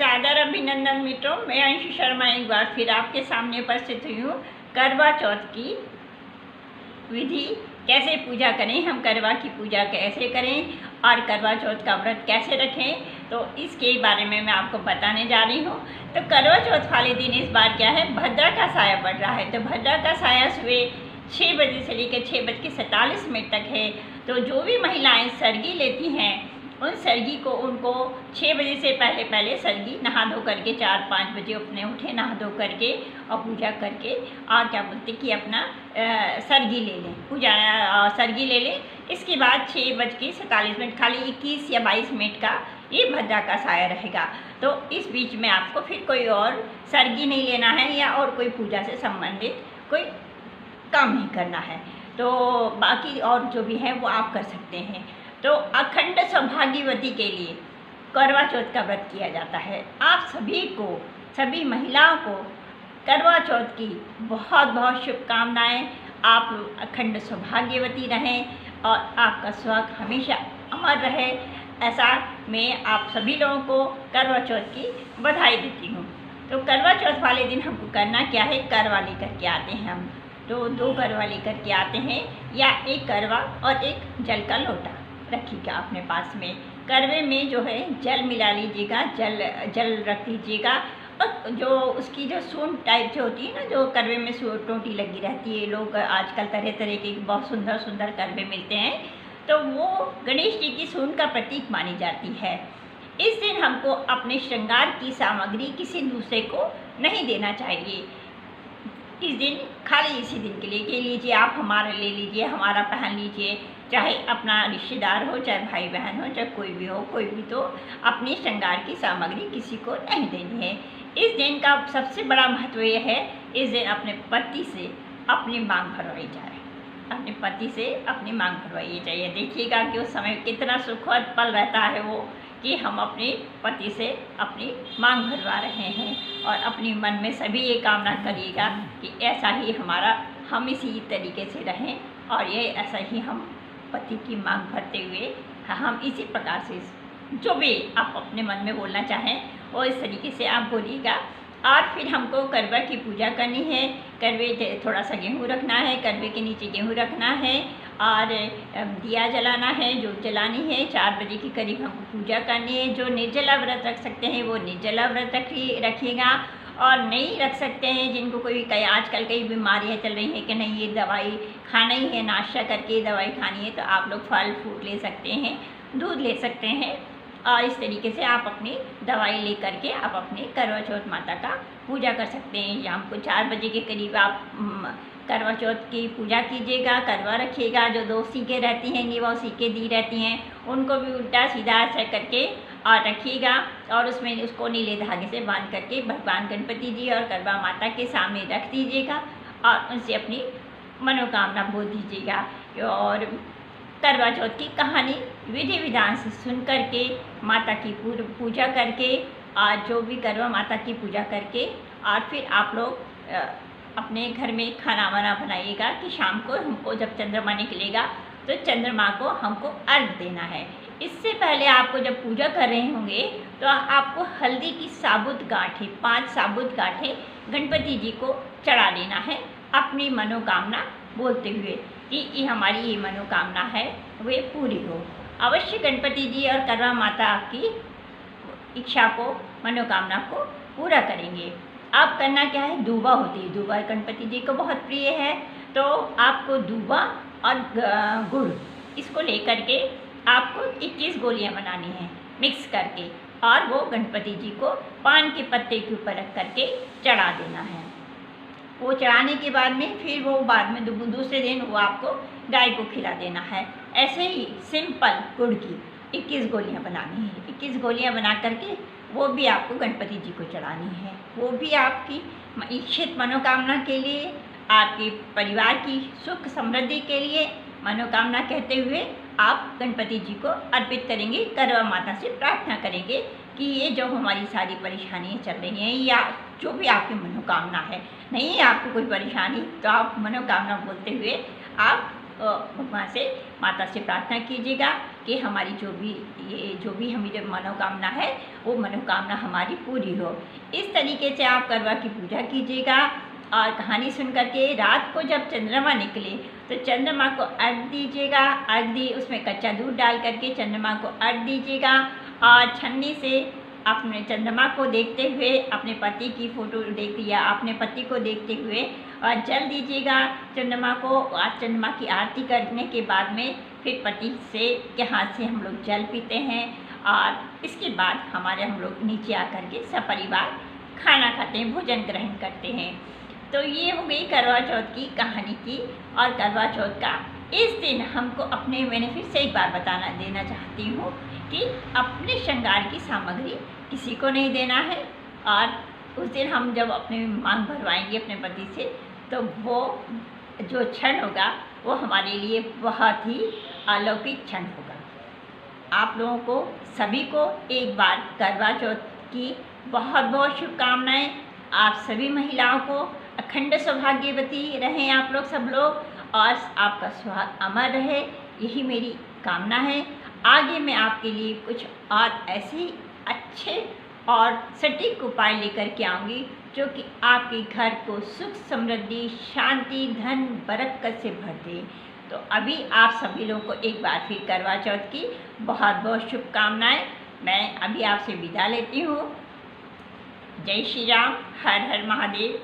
सादर अभिनंदन मित्रों, मैं अंशु शर्मा एक बार फिर आपके सामने उपस्थित हुई हूँ। करवा चौथ की विधि कैसे पूजा करें, हम करवा की पूजा कैसे करें और करवा चौथ का व्रत कैसे रखें, तो इसके बारे में मैं आपको बताने जा रही हूँ। तो करवा चौथ वाले दिन इस बार क्या है, भद्रा का साया पड़ रहा है। तो भद्रा का साया सुबह 6 बजे से लेकर 6:47 तक है। तो जो भी महिलाएं सरगी लेती हैं, उन सरगी को उनको 6 बजे से पहले सरगी नहा धो करके 4-5 बजे अपने उठे, नहा धो करके और पूजा करके और क्या बोलते कि अपना सरगी ले लें, पूजा सरगी ले लें। इसके बाद 6:47 खाली 21 या 22 मिनट का ये भद्रा का साया रहेगा। तो इस बीच में आपको फिर कोई और सरगी नहीं लेना है या और कोई पूजा से संबंधित कोई काम नहीं करना है। तो बाकी और जो भी है वो आप कर सकते हैं। तो अखंड सौभाग्यवती के लिए करवा चौथ का व्रत किया जाता है। आप सभी को, सभी महिलाओं को करवा चौथ की बहुत बहुत शुभकामनाएं। आप अखंड सौभाग्यवती रहें और आपका सुहाग हमेशा अमर रहे, ऐसा मैं आप सभी लोगों को करवा चौथ की बधाई देती हूँ। तो करवा चौथ वाले दिन हमको करना क्या है, करवा लेकर के आते हैं हम। तो 2 करवा लेकर के आते हैं या एक करवा और एक जल का लोटा रखिएगा अपने पास में। करवे में जो है जल मिला लीजिएगा, जल रख दीजिएगा। और जो उसकी जो सूंड टाइप जो होती है ना, जो करवे में टोटी लगी रहती है, लोग आजकल तरह तरह के बहुत सुंदर सुंदर करवे मिलते हैं, तो वो गणेश जी की सूंड का प्रतीक मानी जाती है। इस दिन हमको अपने श्रृंगार की सामग्री किसी दूसरे को नहीं देना चाहिए। इस दिन खाली इसी दिन के लिए लीजिए, आप हमारा ले लीजिए, हमारा पहन लीजिए, चाहे अपना रिश्तेदार हो, चाहे भाई बहन हो, चाहे कोई भी हो, कोई भी, तो अपनी श्रृंगार की सामग्री किसी को नहीं देनी है। इस दिन का सबसे बड़ा महत्व यह है, इस दिन अपने पति से अपनी मांग भरवाई जाए, अपने पति से अपनी मांग भरवाई चाहिए। देखिएगा कि उस समय कितना सुखद पल रहता है वो, कि हम अपने पति से अपनी मांग भरवा रहे हैं। और अपनी मन में सभी ये कामना करिएगा कि ऐसा ही हम इसी तरीके से रहें और ये ऐसा ही हम पति की मांग भरते हुए हम इसी प्रकार से जो भी आप अपने मन में बोलना चाहें वो इस तरीके से आप बोलिएगा। और फिर हमको करवा की पूजा करनी है। करवे थोड़ा सा गेहूँ रखना है, करवे के नीचे गेहूँ रखना है और दिया जलाना है, जोत जलानी है। 4 बजे के करीब हमको पूजा करनी है। जो निर्जला व्रत रख सकते हैं वो निर्जला व्रत रखिएगा, और नहीं रख सकते हैं जिनको कोई आजकल कई बीमारियाँ चल रही हैं कि नहीं ये दवाई खाना ही है, नाश्ता करके दवाई खानी है, तो आप लोग फल फ्रूट ले सकते हैं, दूध ले सकते हैं और इस तरीके से आप अपनी दवाई ले करके आप अपने करवा चौथ माता का पूजा कर सकते हैं। शाम को 4 बजे के करीब आप करवा चौथ की पूजा कीजिएगा, करवा रखिएगा। जो 2 सीके रहती हैं वो सीके दी रहती हैं, उनको भी उल्टा सीधा ऐसा करके और रखिएगा और उसमें उसको नीले धागे से बांध करके भगवान गणपति जी और करवा माता के सामने रख दीजिएगा और उनसे अपनी मनोकामना बोल दीजिएगा। और करवा चौथ की कहानी विधि विधान से सुन करके, माता की पूजा करके और जो भी करवा माता की पूजा करके, और फिर आप लोग अपने घर में खाना वाना बनाइएगा कि शाम को हमको जब चंद्रमा निकलेगा तो चंद्रमा को हमको अर्घ देना है। इससे पहले आपको जब पूजा कर रहे होंगे तो आपको हल्दी की साबुत गांठें, 5 साबुत गांठें गणपति जी को चढ़ा देना है, अपनी मनोकामना बोलते हुए कि ये हमारी ये मनोकामना है वे पूरी हो। अवश्य गणपति जी और करवा माता आपकी इच्छा को, मनोकामना को पूरा करेंगे। आप करना क्या है, दूबा होती है, दूबा गणपति जी को बहुत प्रिय है, तो आपको दूबा और गुड़ इसको लेकर के आपको 21 गोलियां बनानी हैं मिक्स करके, और वो गणपति जी को पान के पत्ते के ऊपर रख करके चढ़ा देना है। वो चढ़ाने के बाद में फिर वो बाद में दूसरे दिन वो आपको गाय को खिला देना है। ऐसे ही सिंपल गुड़ की 21 गोलियां बनानी है। 21 गोलियां बना करके वो भी आपको गणपति जी को चढ़ानी है। वो भी आपकी इच्छित मनोकामना के लिए, आपके परिवार की सुख समृद्धि के लिए मनोकामना कहते हुए आप गणपति जी को अर्पित करेंगे। करवा माता से प्रार्थना करेंगे कि ये जो हमारी सारी परेशानियाँ चल रही हैं या जो भी आपकी मनोकामना है, नहीं है आपको कोई परेशानी तो आप मनोकामना बोलते हुए आप भगवान से, माता से प्रार्थना कीजिएगा कि हमारी जो भी हमारी मनोकामना है वो मनोकामना हमारी पूरी हो। इस तरीके से आप करवा की पूजा कीजिएगा। और कहानी सुन करके रात को जब चंद्रमा निकले तो चंद्रमा को अर्घ दीजिएगा। उसमें कच्चा दूध डाल करके चंद्रमा को अर्घ दीजिएगा और छन्नी से अपने चंद्रमा को देखते हुए अपने पति की फ़ोटो या अपने पति को देखते हुए और जल दीजिएगा चंद्रमा को। और चंद्रमा की आरती करने के बाद में फिर पति के हाथ से हम लोग जल पीते हैं और इसके बाद हम लोग नीचे आकर के सपरिवार खाना खाते हैं, भोजन ग्रहण करते हैं। तो ये हो गई करवा चौथ की कहानी की। और करवा चौथ का इस दिन हमको मैंने फिर से एक बार देना चाहती हूँ कि अपने श्रृंगार की सामग्री किसी को नहीं देना है। और उस दिन हम जब अपने मांग भरवाएंगे अपने पति से तो वो जो क्षण होगा वो हमारे लिए बहुत ही अलौकिक क्षण होगा। आप लोगों को सभी को एक बार करवा चौथ की बहुत बहुत शुभकामनाएं। आप सभी महिलाओं को अखंड सौभाग्यवती रहें आप लोग सब लोग, और आपका सुहाग अमर रहे, यही मेरी कामना है। आगे मैं आपके लिए कुछ और ऐसे ही अच्छे और सटीक उपाय लेकर के आऊँगी जो कि आपके घर को सुख समृद्धि शांति धन बरकत से भर दे। तो अभी आप सभी लोगों को एक बार फिर करवा चौथ की बहुत बहुत शुभकामनाएं। मैं अभी आपसे विदा लेती हूँ। जय श्री राम, हर हर महादेव।